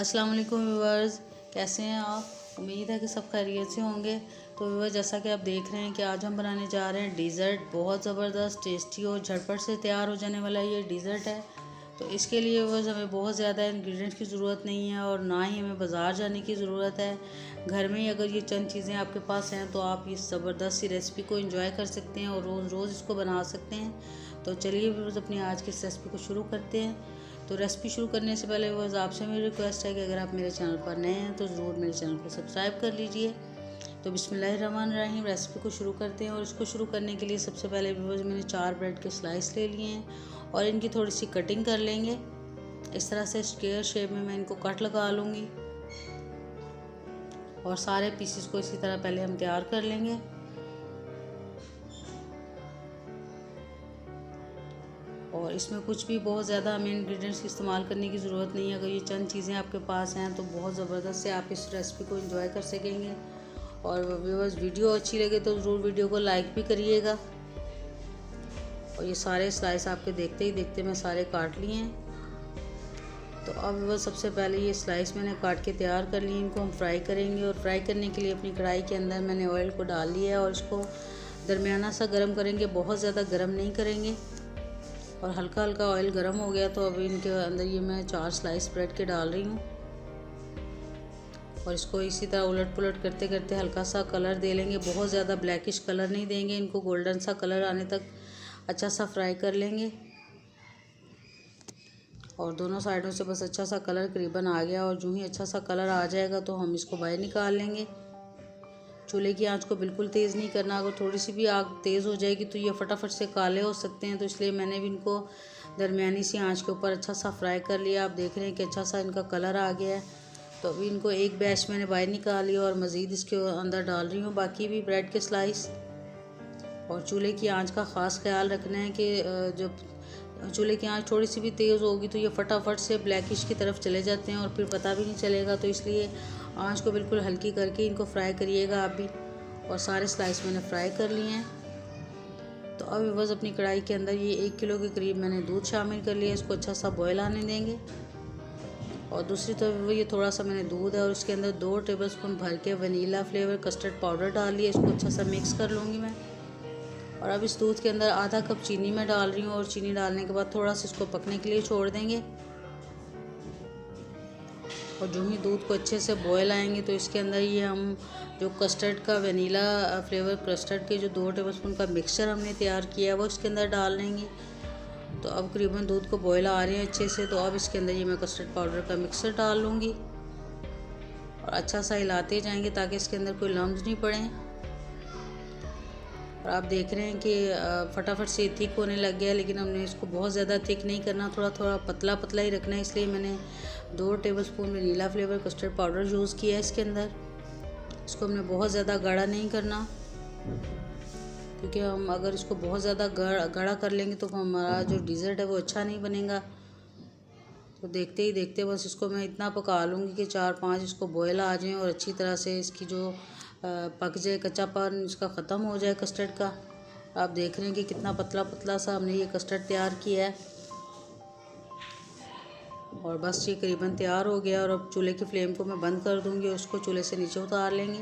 अस्सलाम वालेकुम व्यूअर्स, कैसे हैं आप। उम्मीद है कि सब खैरियत से होंगे। तो व्यूअर्स, जैसा कि आप देख रहे हैं कि आज हम बनाने जा रहे हैं डिज़र्ट। बहुत ज़बरदस्त, टेस्टी और झटपट से तैयार हो जाने वाला ये डिज़र्ट है। तो इसके लिए व्यूअर्स हमें बहुत ज़्यादा इंग्रेडिएंट्स की ज़रूरत नहीं है और ना ही हमें बाज़ार जाने की ज़रूरत है। घर में ही अगर ये चंद चीज़ें आपके पास हैं तो आप इस ज़बरदस्त सी रेसिपी को एंजॉय कर सकते हैं और रोज़ रोज़ इसको बना सकते हैं। तो चलिए व्यूअर्स, अपनी आज की इस रेसिपी को शुरू करते हैं। तो रेसिपी शुरू करने से पहले व्यूअर्स, आपसे मेरी रिक्वेस्ट है कि अगर आप मेरे चैनल पर नए हैं तो ज़रूर मेरे चैनल को सब्सक्राइब कर लीजिए। तो बिस्मिल्लाहिर्रहमानिर्रहीम, रेसिपी को शुरू करते हैं। और इसको शुरू करने के लिए सबसे पहले व्यूअर्स मैंने 4 ब्रेड के स्लाइस ले लिए हैं और इनकी थोड़ी सी कटिंग कर लेंगे। इस तरह से स्क्वायर शेप में मैं इनको कट लगा लूँगी और सारे पीसेस को इसी तरह पहले हम तैयार कर लेंगे। और इसमें कुछ भी बहुत ज़्यादा हमें इंग्रेडिएंट्स इस्तेमाल करने की ज़रूरत नहीं है। अगर ये चंद चीज़ें आपके पास हैं तो बहुत ज़बरदस्त से आप इस रेसिपी को एंजॉय कर सकेंगे। और व्यूअर्स, वीडियो अच्छी लगे तो ज़रूर वीडियो को लाइक भी करिएगा। और ये सारे स्लाइस आपके देखते ही देखते मैं सारे काट लिए हैं। तो अब व्यूअर्स, सबसे पहले ये स्लाइस मैंने काट के तैयार कर लिए। इनको हम फ्राई करेंगे और फ्राई करने के लिए अपनी कढ़ाई के अंदर मैंने ऑयल को डाल लिया है और इसको दरमियाना सा गर्म करेंगे, बहुत ज़्यादा गर्म नहीं करेंगे। और हल्का हल्का ऑयल गर्म हो गया तो अभी इनके अंदर ये मैं 4 स्लाइस ब्रेड के डाल रही हूँ और इसको इसी तरह उलट पुलट करते करते हल्का सा कलर दे लेंगे। बहुत ज़्यादा ब्लैकिश कलर नहीं देंगे, इनको गोल्डन सा कलर आने तक अच्छा सा फ्राई कर लेंगे। और दोनों साइडों से बस अच्छा सा कलर करीबन आ गया और जो ही अच्छा सा कलर आ जाएगा तो हम इसको बाहर निकाल लेंगे। चूल्हे की आंच को बिल्कुल तेज़ नहीं करना। अगर थोड़ी सी भी आग तेज़ हो जाएगी तो ये फटाफट से काले हो सकते हैं। तो इसलिए मैंने भी इनको दरमियानी सी आंच के ऊपर अच्छा सा फ्राई कर लिया। आप देख रहे हैं कि अच्छा सा इनका कलर आ गया है। तो अभी इनको एक बैच मैंने बाहर निकाल लिया और मज़ीद इसके अंदर डाल रही हूँ बाकी भी ब्रेड के स्लाइस। और चूल्हे की आंच का ख़ास ख्याल रखना है कि जब चूल्हे की आंच थोड़ी सी भी तेज़ होगी तो ये फटाफट से ब्लैकिश की तरफ चले जाते हैं और फिर पता भी नहीं चलेगा। तो इसलिए आंच को बिल्कुल हल्की करके इनको फ्राई करिएगा आप भी। और सारे स्लाइस मैंने फ्राई कर लिए हैं। तो अब बस अपनी कढ़ाई के अंदर ये 1 किलो के करीब मैंने दूध शामिल कर लिया। इसको अच्छा सा बॉयल आने देंगे। और दूसरी तरफ ये थोड़ा सा मैंने दूध है और इसके अंदर 2 टेबलस्पून भर के वनीला फ्लेवर कस्टर्ड पाउडर डाल लिया। इसको अच्छा सा मिक्स कर लूँगी मैं। और अब इस दूध के अंदर आधा कप चीनी मैं डाल रही हूँ और चीनी डालने के बाद थोड़ा सा इसको पकने के लिए छोड़ देंगे। और जो ही दूध को अच्छे से बॉयल आएंगे तो इसके अंदर ये हम जो कस्टर्ड का वनीला फ्लेवर कस्टर्ड के जो 2 टेबलस्पून का मिक्सचर हमने तैयार किया है वो इसके अंदर डाल लेंगे। तो अब करीबन दूध को बॉयल आ रहे हैं अच्छे से। तो अब इसके अंदर ये मैं कस्टर्ड पाउडर का मिक्सचर डाल लूँगी और अच्छा सा हिलाते जाएंगे ताकि इसके अंदर कोई लम्स नहीं पड़े। और आप देख रहे हैं कि फटाफट से थिक होने लग गया है, लेकिन हमने इसको बहुत ज़्यादा थिक नहीं करना, थोड़ा थोड़ा पतला पतला ही रखना है। इसलिए मैंने 2 tablespoon vanilla flavour custard powder use किया है इसके अंदर। इसको हमने बहुत ज़्यादा गाढ़ा नहीं करना, क्योंकि हम अगर इसको बहुत ज़्यादा गाढ़ा कर लेंगे तो हमारा जो डिज़र्ट है वो अच्छा नहीं बनेगा। तो देखते ही देखते बस इसको मैं इतना पका लूँगी कि 4-5 इसको बॉयल आ जाएँ और अच्छी तरह से इसकी जो पक जाए, कच्चापन इसका ख़त्म हो जाए कस्टर्ड का। आप देख रहे हैं कि कितना पतला पतला सा हमने ये कस्टर्ड तैयार किया है। और बस ये करीबन तैयार हो गया। और अब चूल्हे की फ्लेम को मैं बंद कर दूँगी और उसको चूल्हे से नीचे उतार लेंगे।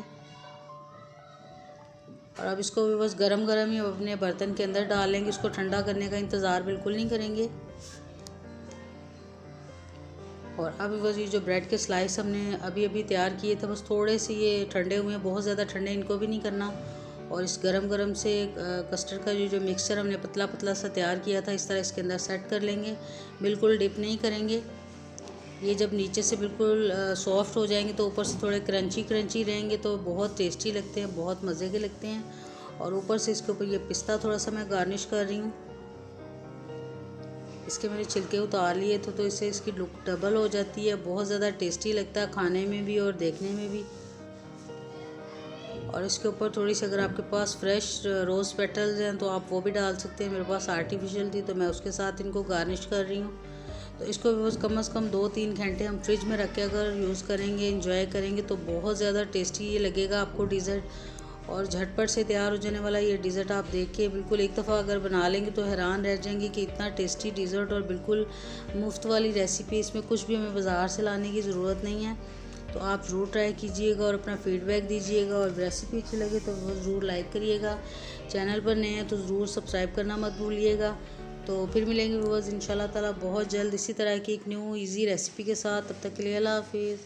और अब इसको भी बस गरम गरम ही अपने बर्तन के अंदर डाल लेंगे। इसको ठंडा करने का इंतज़ार बिल्कुल नहीं करेंगे। और अब बस ये जो ब्रेड के स्लाइस हमने अभी अभी तैयार किए थे बस थोड़े से ये ठंडे हुए हैं, बहुत ज़्यादा ठंडे इनको भी नहीं करना। और इस गरम गरम से कस्टर्ड का जो मिक्सचर हमने पतला पतला सा तैयार किया था इस तरह इसके अंदर सेट कर लेंगे। बिल्कुल डिप नहीं करेंगे। ये जब नीचे से बिल्कुल सॉफ्ट हो जाएंगे तो ऊपर से थोड़े क्रंची क्रंची रहेंगे तो बहुत टेस्टी लगते हैं, बहुत मज़े के लगते हैं। और ऊपर से इसके ऊपर ये पिस्ता थोड़ा सा मैं गार्निश कर रही हूँ। इसके मैंने छिलके उतार लिए थे तो इससे इसकी लुक डबल हो जाती है, बहुत ज़्यादा टेस्टी लगता है खाने में भी और देखने में भी। और इसके ऊपर थोड़ी सी अगर आपके पास फ्रेश रोज़ पेटल्स हैं तो आप वो भी डाल सकते हैं। मेरे पास आर्टिफिशियल थी तो मैं उसके साथ इनको गार्निश कर रही हूँ। तो इसको भी बस कम से कम 2-3 घंटे हम फ्रिज में रख के अगर यूज़ करेंगे, इंजॉय करेंगे तो बहुत ज़्यादा टेस्टी ये लगेगा आपको डिज़र्ट। और झटपट से तैयार हो जाने वाला ये डिज़र्ट आप देख के बिल्कुल एक दफ़ा अगर बना लेंगे तो हैरान रह जाएंगे कि इतना टेस्टी डिज़र्ट और बिल्कुल मुफ्त वाली रेसिपी। इसमें कुछ भी हमें बाज़ार से लाने की ज़रूरत नहीं है। तो आप ज़रूर ट्राई कीजिएगा और अपना फीडबैक दीजिएगा, और रेसिपी अच्छी लगे तो ज़रूर लाइक करिएगा। चैनल पर नए हैं तो ज़रूर सब्सक्राइब करना मत भूलिएगा। तो फिर मिलेंगे व्यूअर्स इंशाल्लाह ताला बहुत जल्द इसी तरह की एक न्यू ईजी रेसिपी के साथ। तब तक के लिए अल्लाह हाफिज़।